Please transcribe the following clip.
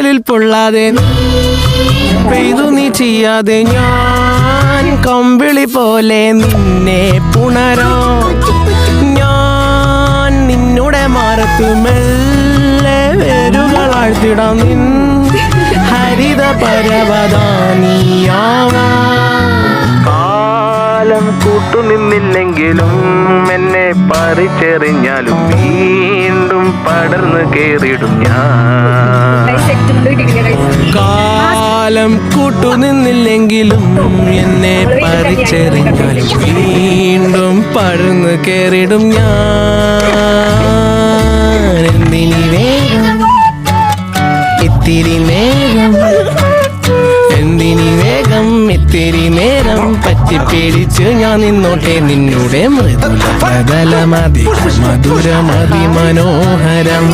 കടലിൽ പൊള്ളാതെ പെയ്തു നീ ചെയ്യാതെ ഞാൻ കമ്പിളി പോലെ നിന്നെ പുണരോ ഞാൻ നിന്നുടെ മാറത്തു മെല്ലെ വേരുകളാഴ്ത്തിടാം നിൻ ഹരിത പരവതാനിയാവാ കാലം കൂട്ടുനിന്നില്ലെങ്കിലും എന്നെ പറിച്ചെറിഞ്ഞാലും വീണ്ടും പടർന്നു കേറിടും ഞാൻ കാലം കൂട്ടുനിന്നില്ലെങ്കിലും എന്നെ പറിച്ചെറിഞ്ഞാലും വീണ്ടും പടർന്നു കേറിടും ഞാൻ എന്തിനി വേഗം ഇത്തിരി നേരം എന്തിനി വേഗം ഇത്തിരി നേരം പറ്റിപ്പിടിച്ച് ഞാൻ നിന്നോട്ടെ നിന്നുടെ മൃദുല ബദലമതി മധുരമതി മനോഹരം